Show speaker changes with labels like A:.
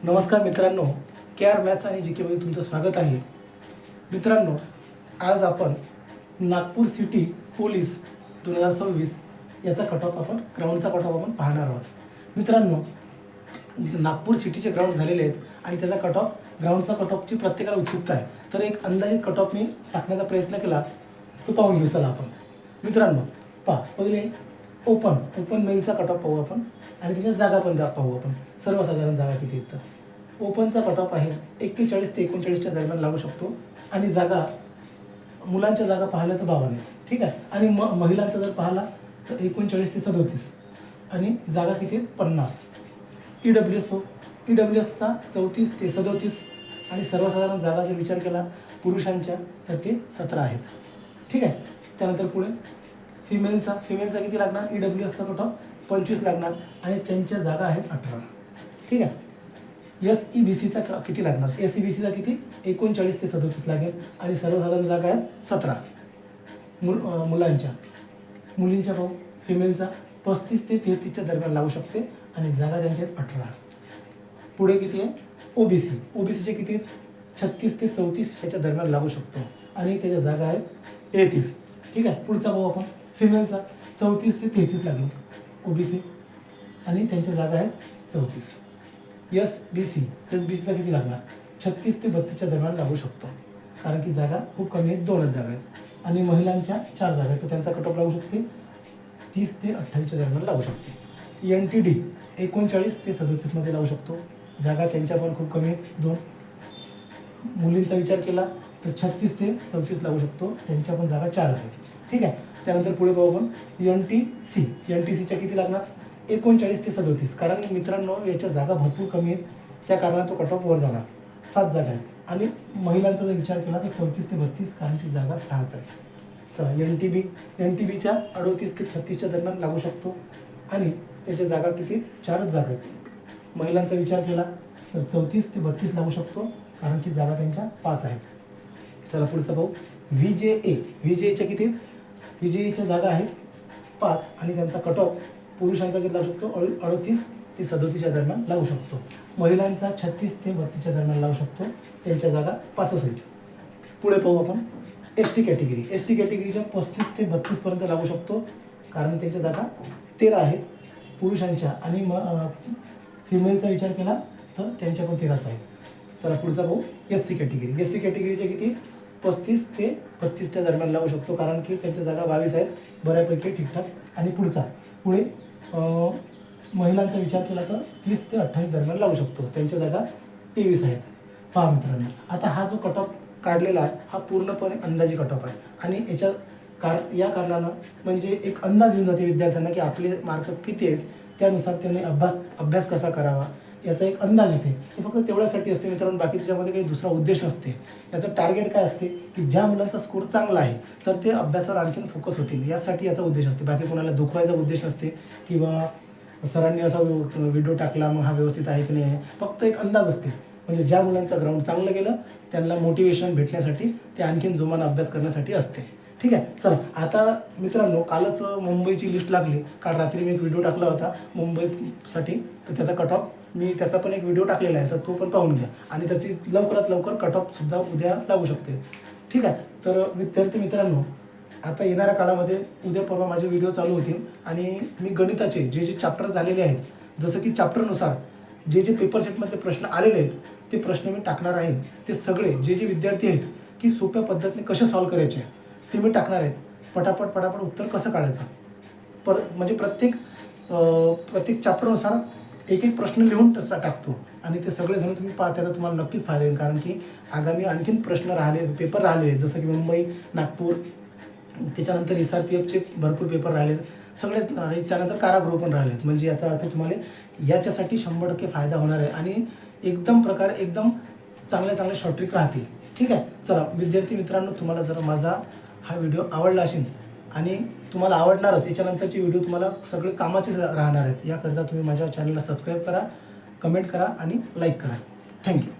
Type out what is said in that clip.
A: नमस्कार मित्रांनो, K R maths आणि जी केमध्ये तुमचं स्वागत आहे. मित्रांनो, आज आपण नागपूर सिटी पोलीस 2026 याचा कट ऑफ ग्राउंडचा कट ऑफ आपण पाहणार आहोत. मित्रांनो, नागपूर सिटीचे ग्राउंड झालेले आहेत आणि त्याचा कट ऑफ ग्राउंडचा कट ऑफची प्रत्येकाला उत्सुकता आहे. तर एक अंदाजित कट ऑफ मी टाकण्याचा प्रयत्न केला, तो पाहून घेऊ. चला आपण मित्रांनो पहिले ओपन मेलचा कट ऑफ पाहू आपण आणि त्याच्या जागा पण पाहू आपण. सर्वसाधारण जागा किती आहेत तर ओपनचा कट ऑफ आहे 41 ते 39च्या दरम्यान लागू शकतो आणि जागा मुलांच्या जागा पाहिल्या तर 52 आहेत. ठीक आहे. आणि महिलांचा जर पाहिला तर 39 ते 37 आणि जागा किती आहेत 50. EWSचा 34 ते 37 आणि सर्वसाधारण जागा जर विचार केला पुरुषांच्या तर ते 17 आहेत. ठीक आहे. त्यानंतर पुढे फिमेलचा किती लागणार? EWSचा कट ऑफ 25 लागणार आणि त्यांच्या जागा आहेत 18. ठीक आहे. SEBCचा किती लागणार? SEBCचा किती? 39 ते 37 लागेल आणि सर्वसाधारण जागा आहेत 17. मुलींच्या पाहू. फिमेलचा 35 ते 33च्या दरम्यान लागू शकते आणि जागा त्यांच्या आहेत 18. पुढे किती आहे? ओबीसीचे किती आहेत? 36 ते 34 ह्याच्या दरम्यान लागू शकतो आणि त्याच्या जागा आहेत 33. ठीक आहे. पुढचा पाहू आपण. फिमेलचा 34 ते 33 लागेल ओबीसी आणि त्यांच्या जागा आहेत 34. एसबीसीचा किती लागणार? 36 ते 32च्या दरम्यान लागू शकतो कारण की जागा खूप कमी आहेत, 2च जागा आहेत आणि महिलांच्या 4 जागा आहेत तर त्यांचा कट ऑफ लागू शकते 30 ते 28च्या दरम्यान लागू शकते. NTD 39 ते 37 मध्ये लागू शकतो. जागा त्यांच्या पण खूप कमी आहेत, 2. मुलींचा विचार केला तर 36 ते 34 लागू शकतो, त्यांच्या पण जागा 4च आहेत. ठीक आहे. त्यानंतर पुढे पाहू आपण NTCच्या किती लागणार? 39 ते 37 कारण मित्रांनो याच्या जागा भरपूर कमी आहेत, त्या कारणात तो कट ऑफ वर जाणार. 7 जागा आहेत आणि महिलांचा जर विचार केला तर 34 ते 32 कारण की जागा 6च आहे. चला NTBच्या 38 ते 36च्या दरम्यान लागू शकतो आणि त्याच्या जागा किती? 4च जागा आहेत. महिलांचा विचार केला तर 34 ते 32 लागू शकतो कारण की जागा त्यांच्या 5 आहेत. चला पुढचा पाहू. VJAच्या किती? VJAच्या जागा आहेत 5 आणि त्यांचा कट ऑफ पुरुषांचा किती लागू शकतो? 38 ते 37च्या दरम्यान लागू शकतो. महिलांचा 36 ते 32च्या दरम्यान लागू शकतो, त्यांच्या जागा 5च आहेत. पुढे पाहू आपण. ST कॅटेगरीच्या 35 ते 32 पर्यंत लागू शकतो कारण त्यांच्या जागा 13 आहेत पुरुषांच्या आणि फिमेलचा विचार केला तर त्यांच्या पण 13च आहेत. चला पुढचा पाहू. SC कॅटेगरीच्या किती? 35 ते 32च्या दरम्यान लागू शकतो कारण की त्यांच्या जागा 22 आहेत, बऱ्यापैकी ठीकठाक. आणि पुढे महिलांचा विचार केला तर 30 ते 28 दरम्यान लागू शकतो, त्यांच्या जागा 23 आहेत. पहा मित्रांनो, आता हा जो कट ऑफ काढलेला आहे हा पूर्णपणे अंदाजी कट ऑफ आहे आणि या कारणानं म्हणजे एक अंदाज येऊन जाते विद्यार्थ्यांना की आपले मार्क किती आहेत, त्यानुसार त्यांनी अभ्यास कसा करावा याचा एक अंदाज येते. हे फक्त तेवढ्यासाठी असते मित्रांनो, बाकी त्याच्यामध्ये काही दुसरा उद्देश नसते. याचं टार्गेट काय असते की ज्या मुलांचा स्कोर चांगला आहे तर ते अभ्यासावर आणखीन फोकस होतील, यासाठी याचा उद्देश असते. बाकी कोणाला दुखवायचा उद्देश नसते किंवा सरांनी असा व्हिडिओ टाकला मग हा व्यवस्थित आहे की नाही, फक्त एक अंदाज असते. म्हणजे ज्या मुलांचं ग्राउंड चांगलं गेलं त्यांना मोटिवेशन भेटण्यासाठी, ते आणखीन जोमानं अभ्यास करण्यासाठी असते. ठीक आहे. चला आता मित्रांनो, कालच मुंबईची लिस्ट लागली. काल रात्री मी एक व्हिडिओ टाकला होता मुंबईसाठी, तर त्याचा कट ऑफ मी त्याचा पण एक व्हिडिओ टाकलेला आहे, तर तो पण पाहून घ्या आणि त्याची लवकरात लवकर कट ऑफसुद्धा उद्या लागू शकते. ठीक आहे. तर विद्यार्थी मित्रांनो, आता येणाऱ्या काळामध्ये उद्या परवा माझे व्हिडिओ चालू होतील आणि मी गणिताचे जे चॅप्टर झालेले आहेत, जसं की चॅप्टरनुसार जे पेपर सेटमधले प्रश्न आलेले आहेत ते प्रश्न मी टाकणार आहे. ते सगळे जे विद्यार्थी आहेत की सोप्या पद्धतीने कसे सॉल्व करायचे ते मी टाकणार आहेत. पटापट उत्तर कसं काढायचं म्हणजे प्रत्येक चॅप्टरनुसार एक प्रश्न लिहून तसा टाकतो आणि ते सगळेजण तुम्ही पाहता तर तुम्हाला नक्कीच फायदा होईल कारण की आगामी आणखीन पेपर राहिले आहेत, जसं की मुंबई, नागपूर, त्याच्यानंतर SRPFचे भरपूर पेपर राहिले सगळे आणि त्यानंतर कारागृह पण राहिले. म्हणजे याचा अर्थ तुम्हाला याच्यासाठी 100% फायदा होणार आहे आणि एकदम चांगले शॉर्ट ट्रिक राहतील. ठीक आहे. चला विद्यार्थी मित्रांनो, तुम्हाला जर माझा हा व्हिडिओ आवडला असेल आणि तुम्हाला आवडणारच, याच्यानंतरचे व्हिडिओ तुम्हाला सगळे कामाचेच राहणार आहेत. याकरिता तुम्ही माझ्या चॅनलला सबस्क्राईब करा, कमेंट करा आणि लाईक करा. थँक्यू.